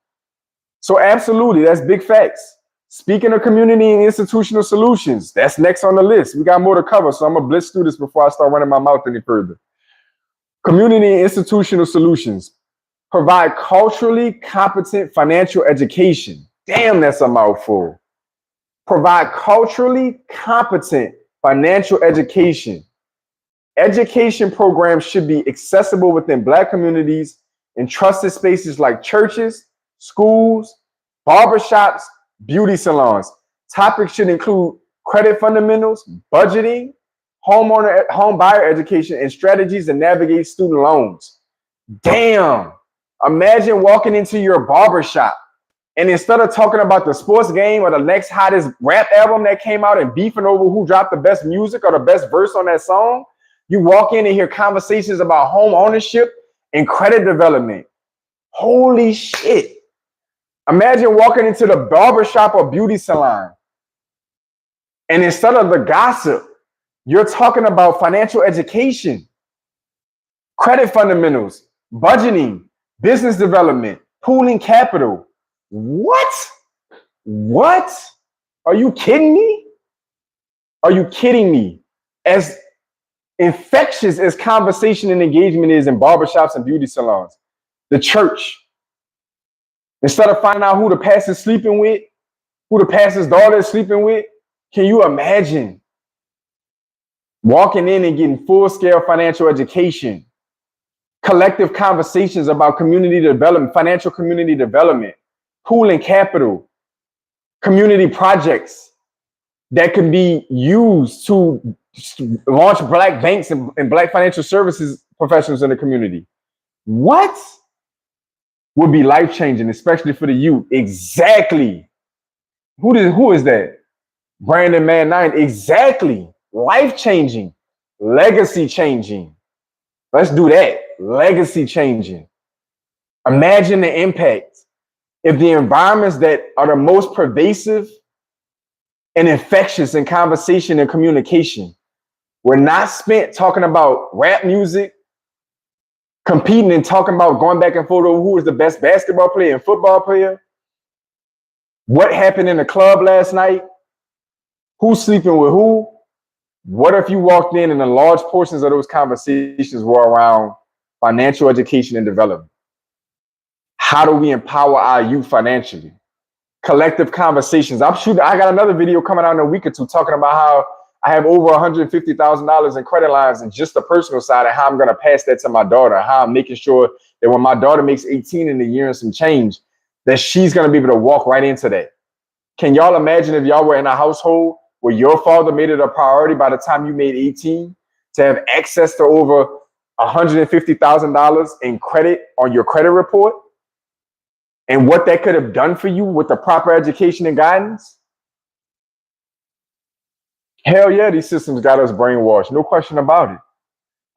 So absolutely, that's big facts. Speaking of community and institutional solutions, that's next on the list. We got more to cover, so I'm gonna blitz through this before I start running my mouth any further. Community and institutional solutions provide culturally competent financial education. Damn, that's a mouthful. Provide culturally competent financial education. Education programs should be accessible within Black communities in trusted spaces like churches, schools, barbershops, beauty salons. Topics should include credit fundamentals, budgeting, home buyer education, and strategies to navigate student loans. Damn. Imagine walking into your barbershop and instead of talking about the sports game or the next hottest rap album that came out and beefing over who dropped the best music or the best verse on that song, you walk in and hear conversations about home ownership and credit development. Holy shit. Imagine walking into the barbershop or beauty salon and instead of the gossip, you're talking about financial education, credit fundamentals, budgeting, business development, pooling capital. What? What? Are you kidding me? Are you kidding me? As infectious as conversation and engagement is in barbershops and beauty salons, the church, instead of finding out who the pastor's sleeping with, who the pastor's daughter is sleeping with, can you imagine walking in and getting full-scale financial education, collective conversations about community development, financial community development, pooling capital, community projects that can be used to launch Black banks and Black financial services professionals in the community? What would be life-changing, especially for the youth? Exactly. Who is that? Brandon Man 9. Exactly. Life-changing. Legacy-changing. Let's do that. Legacy-changing. Imagine the impact if the environments that are the most pervasive and infectious in conversation and communication were not spent talking about rap music, competing and talking about going back and forth over who is the best basketball player and football player, what happened in the club last night, who's sleeping with who. What if you walked in and the large portions of those conversations were around financial education and development? How do we empower our youth financially? Collective conversations. I got another video coming out in a week or two talking about how I have over $150,000 in credit lines and just the personal side and how I'm going to pass that to my daughter, how I'm making sure that when my daughter makes 18 in a year and some change, that she's going to be able to walk right into that. Can y'all imagine if y'all were in a household where your father made it a priority by the time you made 18 to have access to over $150,000 in credit on your credit report? And what that could have done for you with the proper education and guidance? Hell yeah, these systems got us brainwashed. No question about it.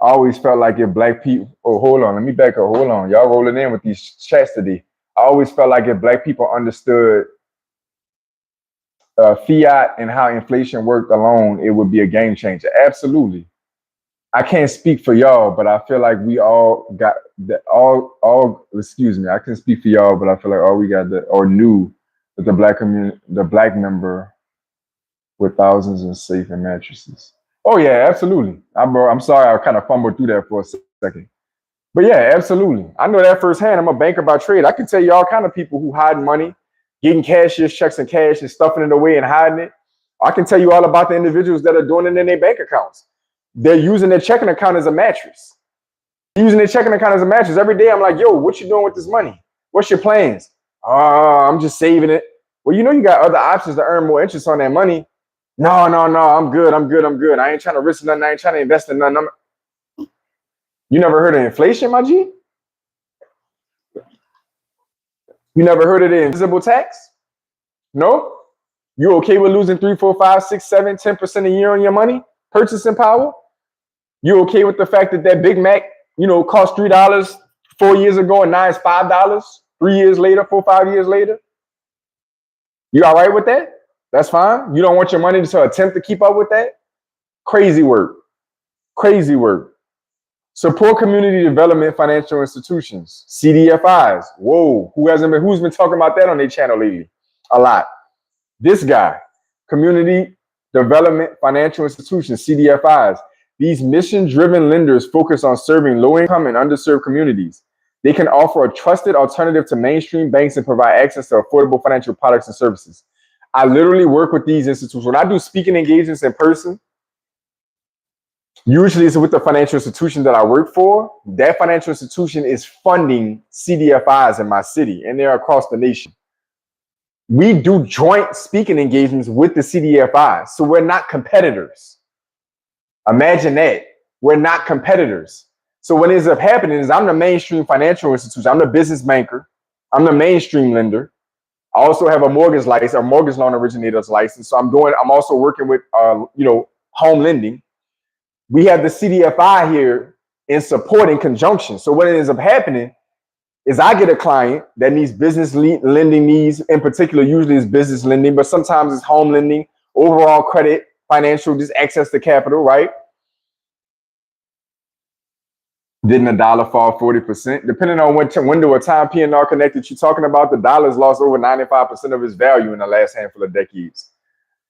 I always felt like if Black people, hold on, let me back up. Hold on. Y'all rolling in with these chats today. I always felt like if Black people understood fiat and how inflation worked alone, it would be a game changer. Absolutely. I can't speak for y'all, but I feel like we all got that excuse me, I can speak for y'all, but I feel like all we got knew that the Black community, the Black member with thousands of safe and mattresses. Oh yeah, absolutely. I'm sorry, I kind of fumbled through that for a second. But yeah, absolutely. I know that firsthand. I'm a banker by trade. I can tell you all kind of people who hide money, getting cashier's checks and cash and stuffing it away and hiding it. I can tell you all about the individuals that are doing it in their bank accounts. They're using their checking account as a mattress. Using their checking account as a mattress. Every day I'm like, yo, what you doing with this money? What's your plans? I'm just saving it. Well, you know you got other options to earn more interest on that money. No, I'm good. I ain't trying to risk nothing. I ain't trying to invest in nothing. You never heard of inflation, my G? You never heard of the invisible tax? No? You okay with losing 3, 4, 5, 6, 7, 10% a year on your money? purchasing power? You okay with the fact that that Big Mac, cost $3 4 years ago and now it's $5 3 years later, 5 years later? You all right with that? That's fine. You don't want your money to attempt to keep up with that? Crazy work. Crazy work. Support community development financial institutions, CDFIs. Whoa, who's been talking about that on their channel lately? A lot. This guy, community development financial institutions, CDFIs. These mission-driven lenders focus on serving low-income and underserved communities. They can offer a trusted alternative to mainstream banks and provide access to affordable financial products and services. I literally work with these institutions. When I do speaking engagements in person, usually it's with the financial institution that I work for. That financial institution is funding CDFIs in my city, and they're across the nation. We do joint speaking engagements with the CDFIs, so we're not competitors. Imagine that. We're not competitors. So what ends up happening is I'm the mainstream financial institution. I'm the business banker. I'm the mainstream lender. I also have a mortgage license, a mortgage loan originator's license. So I'm also working with, home lending. We have the CDFI here in support in conjunction. So what ends up happening is I get a client that needs business lending needs. In particular, usually it's business lending, but sometimes it's home lending, overall credit, financial, just access to capital, right? Didn't a dollar fall 40%? Depending on what window of time PNR Connected you're talking about, the dollar's lost over 95% of its value in the last handful of decades,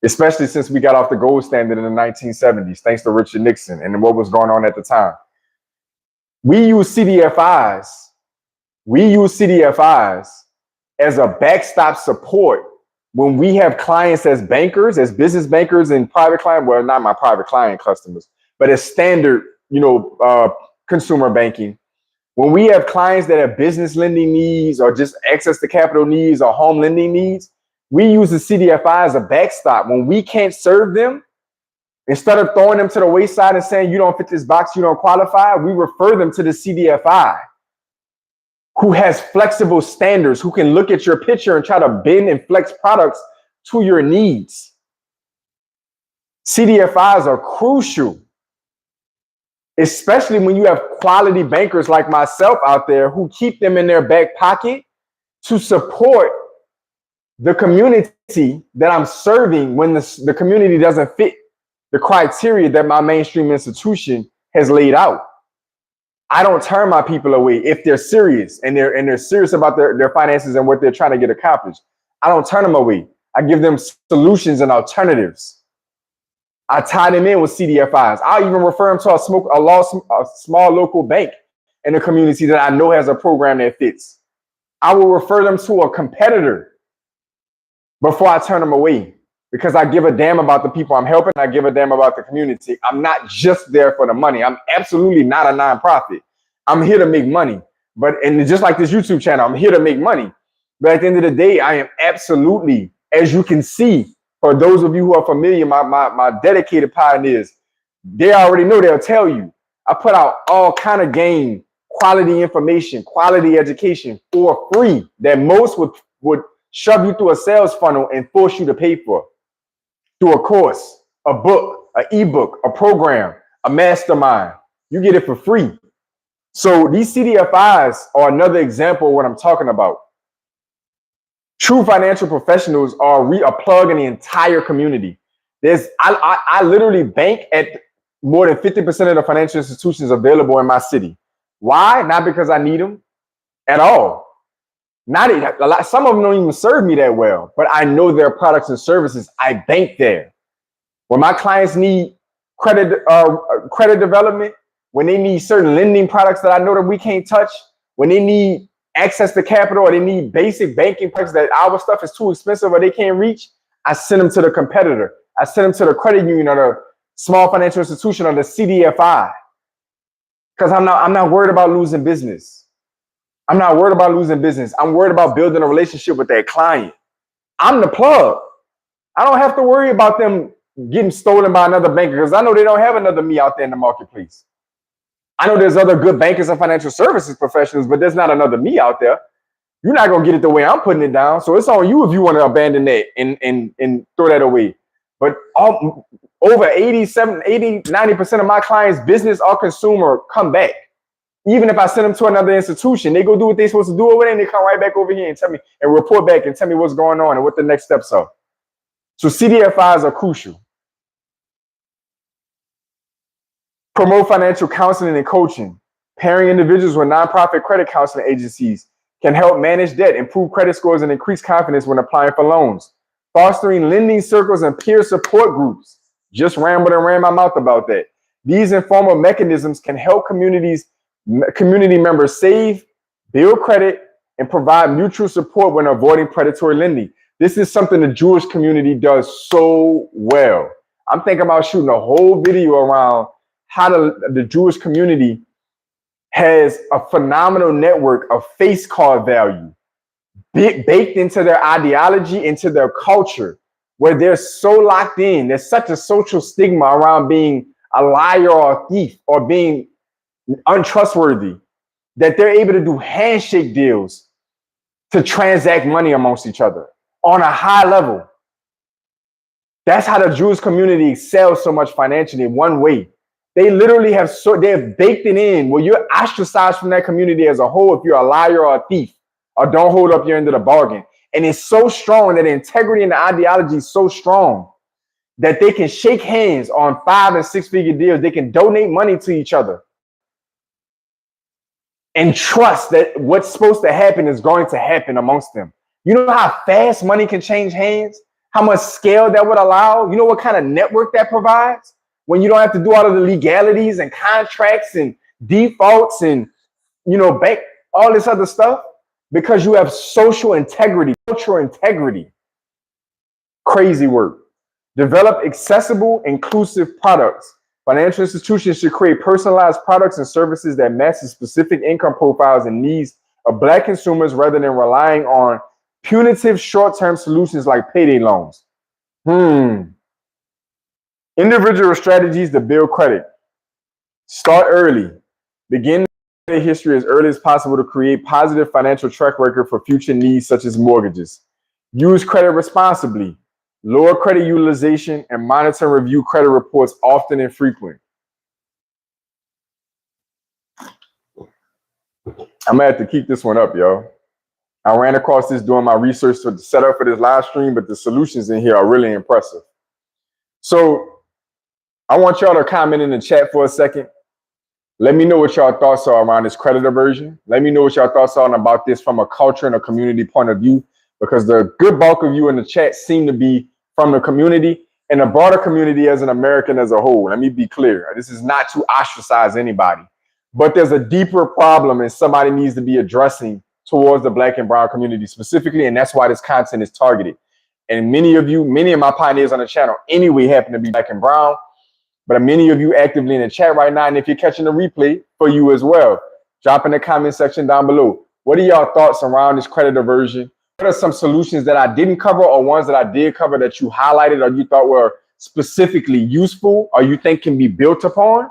especially since we got off the gold standard in the 1970s, thanks to Richard Nixon and what was going on at the time. We use CDFIs as a backstop support when we have clients as bankers, as business bankers and private client, well, not my private client customers, but as standard, consumer banking. When we have clients that have business lending needs or just access to capital needs or home lending needs, we use the CDFI as a backstop. When we can't serve them, instead of throwing them to the wayside and saying, you don't fit this box, you don't qualify, we refer them to the CDFI, who has flexible standards, who can look at your picture and try to bend and flex products to your needs. CDFIs are crucial, especially when you have quality bankers like myself out there who keep them in their back pocket to support the community that I'm serving when the community doesn't fit the criteria that my mainstream institution has laid out. I don't turn my people away if they're serious and they're serious about their finances and what they're trying to get accomplished. I don't turn them away. I give them solutions and alternatives. I tie them in with CDFIs. I'll even refer them to a small local bank in the community that I know has a program that fits. I will refer them to a competitor before I turn them away, because I give a damn about the people I'm helping. I give a damn about the community. I'm not just there for the money. I'm absolutely not a nonprofit. I'm here to make money. And just like this YouTube channel, I'm here to make money. But at the end of the day, I am absolutely, as you can see, for those of you who are familiar, my dedicated pioneers, they already know, they'll tell you. I put out all kind of game, quality information, quality education for free that most would shove you through a sales funnel and force you to pay for. Through a course, a book, an ebook, a program, a mastermind. You get it for free. So these CDFIs are another example of what I'm talking about. True financial professionals are a plug in the entire community. I literally bank at more than 50% of the financial institutions available in my city. Why? Not because I need them at all. Some of them don't even serve me that well, but I know their products and services. I bank there. When my clients need credit development, when they need certain lending products that I know that we can't touch, when they need access to capital or they need basic banking products that our stuff is too expensive or they can't reach, I send them to the competitor. I send them to the credit union or the small financial institution or the CDFI, because I'm not worried about losing business. I'm not worried about losing business. I'm worried about building a relationship with that client. I'm the plug. I don't have to worry about them getting stolen by another banker, because I know they don't have another me out there in the marketplace. I know there's other good bankers and financial services professionals, but there's not another me out there. You're not going to get it the way I'm putting it down. So it's on you if you want to abandon that and throw that away. But over 90% of my clients, business or consumer, come back. Even if I send them to another institution, they go do what they're supposed to do over there, and they come right back over here and tell me and report back and tell me what's going on and what the next steps are. So CDFIs are crucial. Promote financial counseling and coaching. Pairing individuals with nonprofit credit counseling agencies can help manage debt, improve credit scores, and increase confidence when applying for loans. Fostering lending circles and peer support groups. Just rambled and ran my mouth about that. These informal mechanisms can help community members save, build credit, and provide mutual support when avoiding predatory lending. This is something the Jewish community does so well. I'm thinking about shooting a whole video around how the Jewish community has a phenomenal network of face card value baked into their ideology, into their culture, where they're so locked in. There's such a social stigma around being a liar or a thief or being untrustworthy that they're able to do handshake deals to transact money amongst each other on a high level. That's how the Jewish community excels so much financially in one way. They literally have they've baked it in where you're ostracized from that community as a whole if you're a liar or a thief or don't hold up your end of the bargain. And it's so strong that the integrity and the ideology is so strong that they can shake hands on 5- and 6-figure deals. They can donate money to each other and trust that what's supposed to happen is going to happen amongst them. You know how fast money can change hands? How much scale that would allow? You know what kind of network that provides? When you don't have to do all of the legalities and contracts and defaults and, bank, all this other stuff, because you have social integrity, cultural integrity. Crazy work. Develop accessible, inclusive products. Financial institutions should create personalized products and services that match the specific income profiles and needs of Black consumers rather than relying on punitive short-term solutions like payday loans. Individual strategies to build credit. Start early. Begin credit history as early as possible to create positive financial track record for future needs such as mortgages. Use credit responsibly. Lower credit utilization and monitor and review credit reports often and frequent. I'm gonna have to keep this one up, yo. I ran across this doing my research to set up for this live stream, but the solutions in here are really impressive. So I want y'all to comment in the chat for a second. Let me know what y'all thoughts are around this credit aversion. Let me know what y'all thoughts are about this from a culture and a community point of view, because the good bulk of you in the chat seem to be from the community and the broader community as an American as a whole. Let me be clear. This is not to ostracize anybody, but there's a deeper problem and somebody needs to be addressing towards the Black and brown community specifically, and that's why this content is targeted. And many of my pioneers on the channel anyway happen to be Black and brown, but many of you actively in the chat right now, and if you're catching the replay, for you as well, drop in the comment section down below. What are y'all thoughts around this credit aversion? What are some solutions that I didn't cover or ones that I did cover that you highlighted or you thought were specifically useful or you think can be built upon?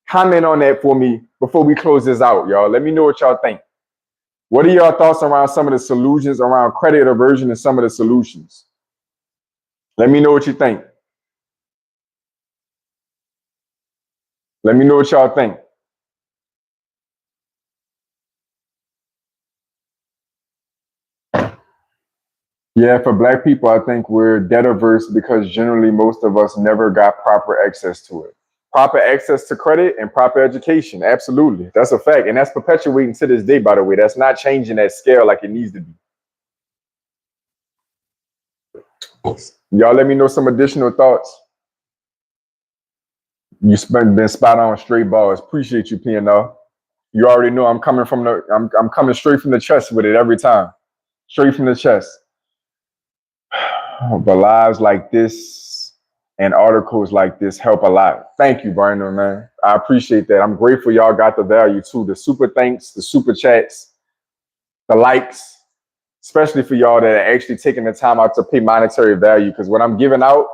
Comment on that for me before we close this out, y'all. Let me know what y'all think. What are your thoughts around some of the solutions around credit aversion and some of the solutions? Let me know what you think. Let me know what y'all think. Yeah, for Black people, I think we're debt averse because generally most of us never got proper access to it. Proper access to credit and proper education. Absolutely. That's a fact. And that's perpetuating to this day, by the way. That's not changing that scale like it needs to be. Y'all let me know some additional thoughts. You've been spot on, straight balls. Appreciate you, PNL. You already know I'm coming from I'm coming straight from the chest with it every time. Straight from the chest. But lives like this and articles like this help a lot. Thank you, Brandon, man. I appreciate that. I'm grateful y'all got the value too. The super thanks, the super chats, the likes, especially for y'all that are actually taking the time out to pay monetary value, because what I'm giving out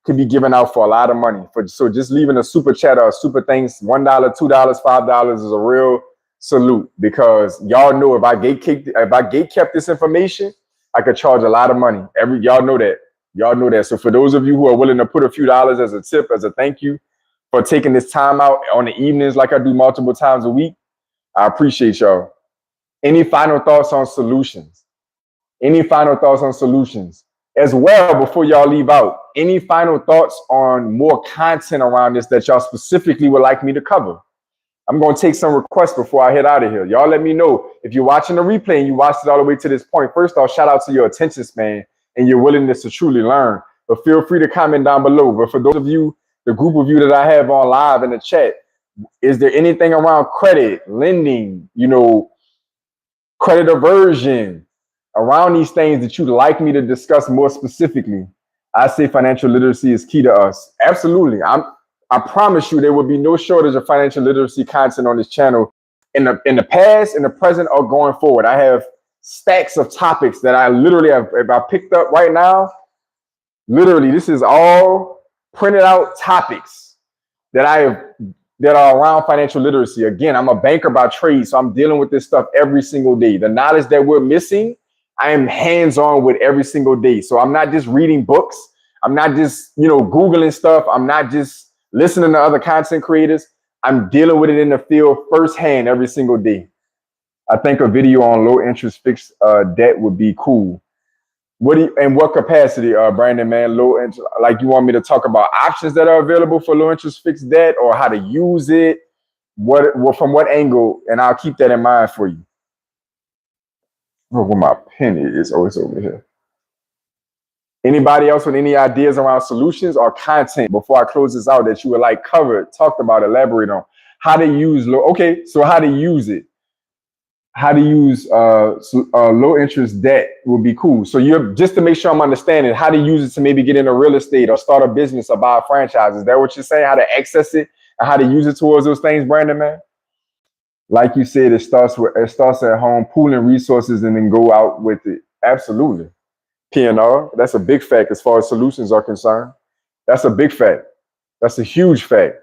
could be given out for a lot of money. So just leaving a super chat or a super thanks, $1, $2, $5 is a real salute, because y'all know if I gatekept this information, I could charge a lot of money. Y'all know that. Y'all know that. So for those of you who are willing to put a few dollars as a tip, as a thank you for taking this time out on the evenings like I do multiple times a week, I appreciate y'all. Any final thoughts on solutions? Any final thoughts on solutions? As well, before y'all leave out, any final thoughts on more content around this that y'all specifically would like me to cover? I'm going to take some requests before I head out of here. Y'all let me know if you're watching the replay and you watched it all the way to this point. First off, shout out to your attention span and your willingness to truly learn. But feel free to comment down below. But for those of you, the group of you that I have on live in the chat, is there anything around credit, lending, credit aversion, around these things that you'd like me to discuss more specifically? I say financial literacy is key to us. Absolutely. I promise you there will be no shortage of financial literacy content on this channel in the past, in the present, or going forward. I have stacks of topics that I literally have, if I picked up right now, literally, this is all printed out topics that that are around financial literacy. Again, I'm a banker by trade, so I'm dealing with this stuff every single day. The knowledge that we're missing, I am hands-on with every single day. So I'm not just reading books. I'm not just, Googling stuff. I'm not just listening to other content creators. I'm dealing with it in the field firsthand every single day. I think a video on low interest fixed debt would be cool. In what capacity, Brandon, man? Low interest, like you want me to talk about options that are available for low interest fixed debt or how to use it? From what angle? And I'll keep that in mind for you. Oh, where my pen is? Oh, it's over here. Anybody else with any ideas around solutions or content before I close this out that you would like covered, talked about, elaborate on? How to use okay, so how to use it. How to use low interest debt would be cool. So you're just to make sure I'm understanding how to use it to maybe get into real estate or start a business or buy a franchise. Is that what you're saying? How to access it and how to use it towards those things, Brandon, man? Like you said, it starts at home, pooling resources and then go out with it. Absolutely. PNR, that's a big fact as far as solutions are concerned. That's a big fact. That's a huge fact.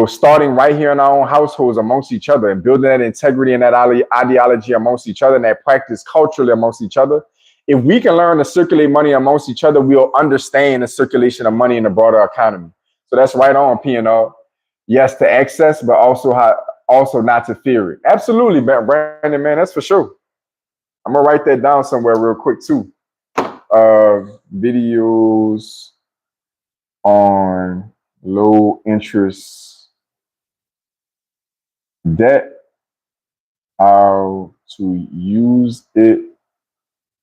Starting right here in our own households amongst each other and building that integrity and that ideology amongst each other and that practice culturally amongst each other. If we can learn to circulate money amongst each other, we'll understand the circulation of money in the broader economy. So that's right on, PNR. Yes, to access, but also not to fear it. Absolutely, Brandon, man, that's for sure. I'm going to write that down somewhere real quick, too. Videos on low interest debt, how to use it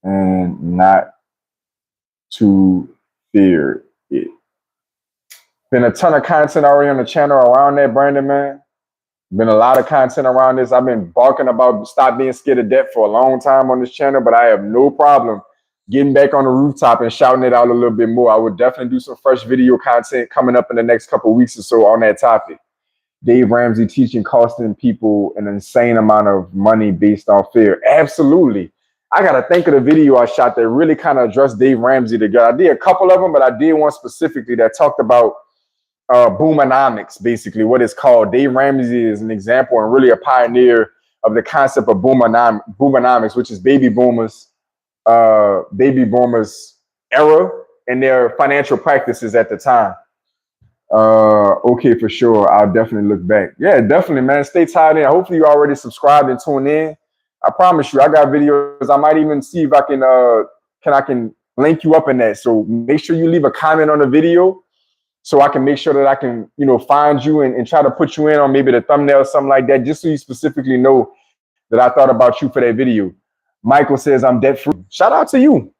and not to fear it. Been a ton of content already on the channel around that, Brandon, man. Been a lot of content around this. I've been barking about stop being scared of debt for a long time on this channel, but I have no problem getting back on the rooftop and shouting it out a little bit more. I would definitely do some fresh video content coming up in the next couple of weeks or so on that topic. Dave Ramsey teaching costing people an insane amount of money based on fear. Absolutely. I got to think of the video I shot that really kind of addressed Dave Ramsey together. I did a couple of them, but I did one specifically that talked about boomonomics, basically what it's called. Dave Ramsey is an example and really a pioneer of the concept of boomonomics, which is baby boomers era and their financial practices at the time. Okay, for sure. I'll definitely look back. Yeah, definitely, man. Stay tied in. Hopefully you already subscribed and tuned in. I promise you, I got videos. I might even see if I can link you up in that. So make sure you leave a comment on the video so I can make sure that I can, find you and try to put you in on maybe the thumbnail or something like that, just so you specifically know that I thought about you for that video. Michael says I'm debt free. Shout out to you.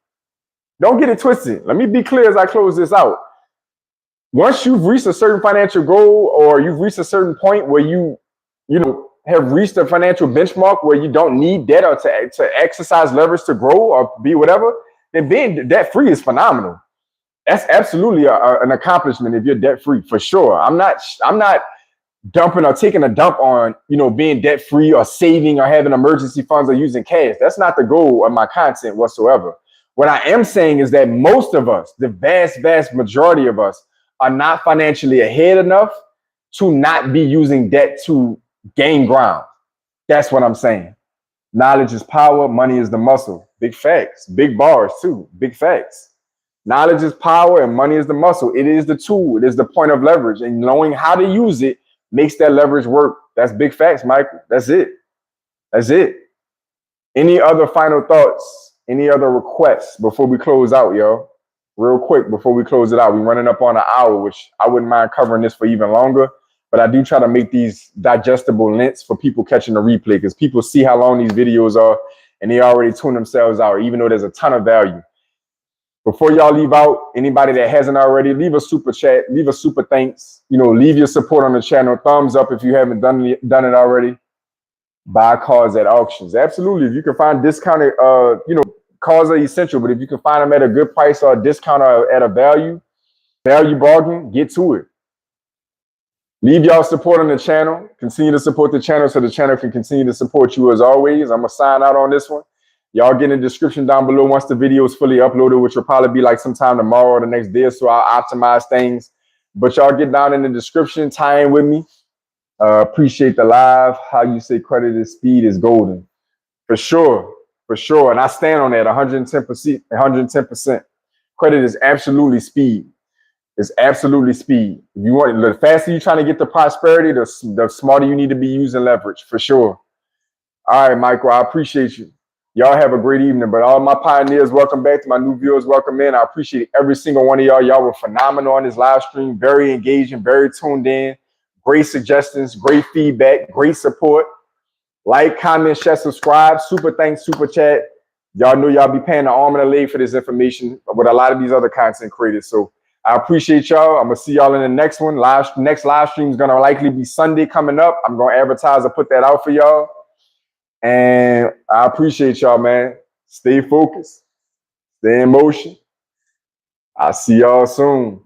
Don't get it twisted. Let me be clear as I close this out. Once you've reached a certain financial goal or you've reached a certain point where you have reached a financial benchmark where you don't need debt or to exercise leverage to grow or be whatever, then being debt free is phenomenal. That's absolutely an accomplishment if you're debt free, for sure. I'm not dumping or taking a dump on, being debt free or saving or having emergency funds or using cash. That's not the goal of my content whatsoever. What I am saying is that most of us, the vast, vast majority of us, are not financially ahead enough to not be using debt to gain ground. That's what I'm saying. Knowledge is power. Money is the muscle. Big facts. Big bars too. Big facts. Knowledge is power and money is the muscle. It is the tool. It is the point of leverage. And knowing how to use it makes that leverage work. That's big facts, Michael. That's it. That's it. Any other final thoughts? Any other requests before we close out, yo? Real quick before we close it out. We're running up on an hour, which I wouldn't mind covering this for even longer. But I do try to make these digestible lengths for people catching the replay, because people see how long these videos are and they already tune themselves out, even though there's a ton of value. Before y'all leave out, anybody that hasn't already, leave a super chat, leave a super thanks, leave your support on the channel, thumbs up if you haven't done it already. Buy cars at auctions. Absolutely. If you can find discounted, cars are essential, but if you can find them at a good price or a discount or at a value bargain, get to it. Leave y'all support on the channel. Continue to support the channel so the channel can continue to support you as always. I'm going to sign out on this one. Y'all get in the description down below once the video is fully uploaded, which will probably be like sometime tomorrow or the next day, so I'll optimize things. But y'all get down in the description, tie in with me. Appreciate the live. How you say credit is speed is golden. For sure. For sure. And I stand on that 110%. 110%. Credit is absolutely speed. It's absolutely speed. If you want, the faster you're trying to get to prosperity, the smarter you need to be using leverage, for sure. All right, Michael, I appreciate you. Y'all have a great evening. But all my pioneers, welcome back. To my new viewers, welcome in. I appreciate every single one of y'all. Y'all were phenomenal on this live stream. Very engaging, very tuned in. Great suggestions, great feedback, great support. Like, comment, share, subscribe. Super thanks, super chat. Y'all know y'all be paying the arm and a leg for this information with a lot of these other content creators. So I appreciate y'all. I'm going to see y'all in the next one. Next live stream is going to likely be Sunday coming up. I'm going to advertise or put that out for y'all. And I appreciate y'all, man. Stay focused. Stay in motion. I'll see y'all soon.